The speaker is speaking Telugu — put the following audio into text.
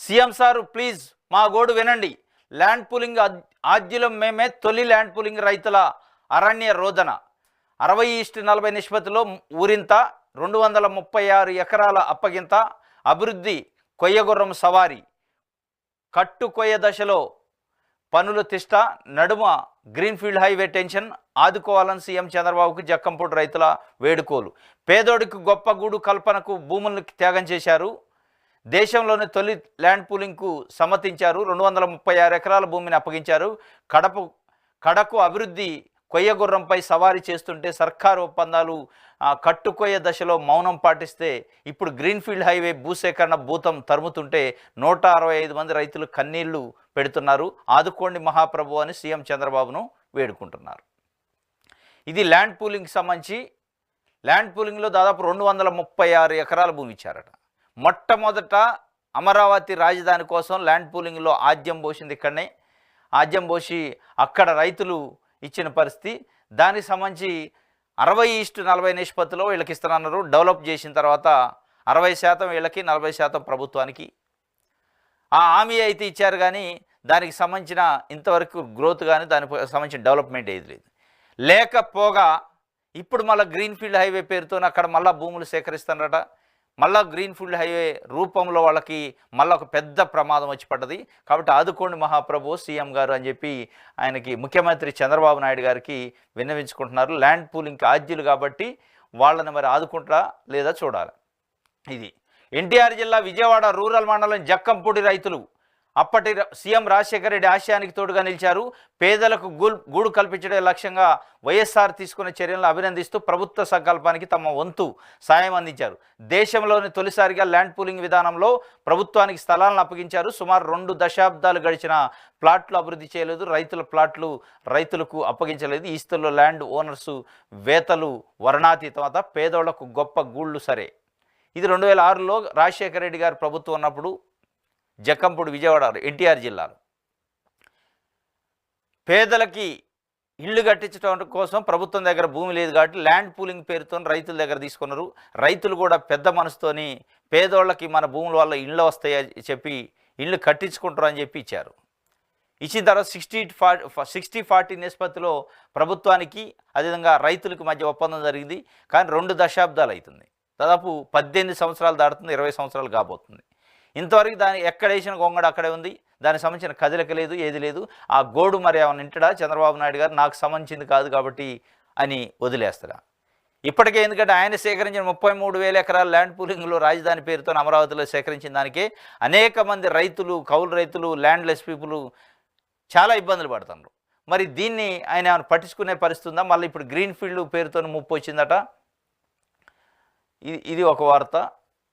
సీఎం సారు ప్లీజ్ మా గోడు వినండి. ల్యాండ్ పూలింగ్ ఆద్యులం మేమే, తొలి ల్యాండ్ పూలింగ్ రైతుల అరణ్య రోదన. 60:40 నిష్పత్తిలో ఊరింత, 236 ఎకరాల అప్పగింత, అభివృద్ధి కొయ్యగుర్రం సవారీ, కట్టు కొయ్య దశలో పనులు తిష్ట, నడుమ గ్రీన్ఫీల్డ్ హైవే టెన్షన్, ఆదుకోవాలని సీఎం చంద్రబాబుకు జక్కంపూడి రైతుల వేడుకోలు. పేదోడికి గొప్ప గూడు కల్పనకు భూములను త్యాగం చేశారు. దేశంలోని తొలి ల్యాండ్ పూలింగ్కు సమ్మతించారు. 236 ఎకరాల భూమిని అప్పగించారు. కడకు అభివృద్ధి కొయ్యగుర్రంపై సవారీ చేస్తుంటే సర్కారు ఒప్పందాలు కట్టుకొయ్య దశలో మౌనం పాటిస్తే ఇప్పుడు గ్రీన్ఫీల్డ్ హైవే భూసేకరణ భూతం తరుముతుంటే 165 మంది రైతులు కన్నీళ్లు పెడుతున్నారు. ఆదుకోండి మహాప్రభు అని సీఎం చంద్రబాబును వేడుకుంటున్నారు. ఇది ల్యాండ్ పూలింగ్కి సంబంధించి. ల్యాండ్ పూలింగ్లో దాదాపు 236 ఎకరాల భూమి ఇచ్చారట. మొట్టమొదట అమరావతి రాజధాని కోసం ల్యాండ్ పూలింగ్లో ఆద్యం పోసింది ఇక్కడనే. ఆద్యం పోసి అక్కడ రైతులు ఇచ్చిన పరిస్థితి. దానికి సంబంధించి 60:40 నిష్పత్తిలో వీళ్ళకి ఇస్తున్నారు. డెవలప్ చేసిన తర్వాత 60% వీళ్ళకి, 40% ప్రభుత్వానికి. ఆ హామీ అయితే ఇచ్చారు, కానీ దానికి సంబంధించిన ఇంతవరకు గ్రోత్ కానీ దానికి సంబంధించిన డెవలప్మెంట్ ఏది లేదు. లేకపోగా ఇప్పుడు మళ్ళీ గ్రీన్ఫీల్డ్ హైవే పేరుతో అక్కడ మళ్ళీ భూములు సేకరిస్తున్నారట. మళ్ళీ గ్రీన్ఫీల్డ్ హైవే రూపంలో వాళ్ళకి మళ్ళీ ఒక పెద్ద ప్రమాదం వచ్చి పడ్డది. కాబట్టి ఆదుకోండి మహాప్రభు సీఎం గారు అని చెప్పి ఆయనకి ముఖ్యమంత్రి చంద్రబాబు నాయుడు గారికి విన్నవించుకుంటున్నారు. ల్యాండ్ పూలింగ్కి ఆద్యులు కాబట్టి వాళ్ళని మరి ఆదుకుంటా లేదా చూడాలి. ఇది ఎన్టీఆర్ జిల్లా విజయవాడ రూరల్ మండలం జక్కంపూడి రైతులు అప్పటి సీఎం రాజశేఖర రెడ్డి ఆశయానికి తోడుగా నిలిచారు. పేదలకు గూడు కల్పించడే లక్ష్యంగా వైఎస్ఆర్ తీసుకున్న చర్యలను అభినందిస్తూ ప్రభుత్వ సంకల్పానికి తమ వంతు సాయం అందించారు. దేశంలోని తొలిసారిగా ల్యాండ్ పూలింగ్ విధానంలో ప్రభుత్వానికి స్థలాలను అప్పగించారు. సుమారు 2 దశాబ్దాలు గడిచిన ప్లాట్లు అభివృద్ధి చేయలేదు. రైతుల ప్లాట్లు రైతులకు అప్పగించలేదు. ఈ స్థలంలో ల్యాండ్ ఓనర్సు వేతలు వర్ణాతీతం. పేదోళ్లకు గొప్ప గూళ్ళు సరే. ఇది 2006లో రాజశేఖర రెడ్డి గారు ప్రభుత్వం ఉన్నప్పుడు జక్కంపూడి విజయవాడ ఎన్టీఆర్ జిల్లాలో పేదలకి ఇళ్ళు కట్టించడం కోసం ప్రభుత్వం దగ్గర భూమి లేదు కాబట్టి ల్యాండ్ పూలింగ్ పేరుతో రైతుల దగ్గర తీసుకున్నారు. రైతులు కూడా పెద్ద మనసుతోని పేదోళ్ళకి మన భూముల వల్ల ఇళ్ళు వస్తాయని చెప్పి ఇళ్ళు కట్టించుకుంటారు అని చెప్పి ఇచ్చారు. ఇచ్చిన తర్వాత 60-40 నిష్పత్తిలో ప్రభుత్వానికి అదేవిధంగా రైతులకు మధ్య ఒప్పందం జరిగింది. కానీ 2 దశాబ్దాలు అవుతుంది. దాదాపు 18 సంవత్సరాలు దాటుతుంది, 20 సంవత్సరాలు కాబోతుంది. ఇంతవరకు దాని ఎక్కడ వేసిన గొంగడ అక్కడే ఉంది. దానికి సంబంధించిన కదలిక లేదు, ఏది లేదు. ఆ గోడు మరి ఏమైనా ఇంటడా చంద్రబాబు నాయుడు గారు నాకు సంబంధించింది కాదు కాబట్టి అని వదిలేస్తారా? ఇప్పటికే ఎందుకంటే ఆయన సేకరించిన 33,000 ఎకరాల ల్యాండ్ పూలింగ్లో రాజధాని పేరుతో అమరావతిలో సేకరించిన దానికే అనేక మంది రైతులు, కౌలు రైతులు, ల్యాండ్లెస్ పీపుల్ చాలా ఇబ్బందులు పడుతున్నారు. మరి దీన్ని ఆయన ఏమైనా పట్టించుకునే పరిస్థితి ఉందా? మళ్ళీ ఇప్పుడు గ్రీన్ఫీల్డ్ పేరుతో ముప్పు వచ్చిందట. ఇది ఒక వార్త.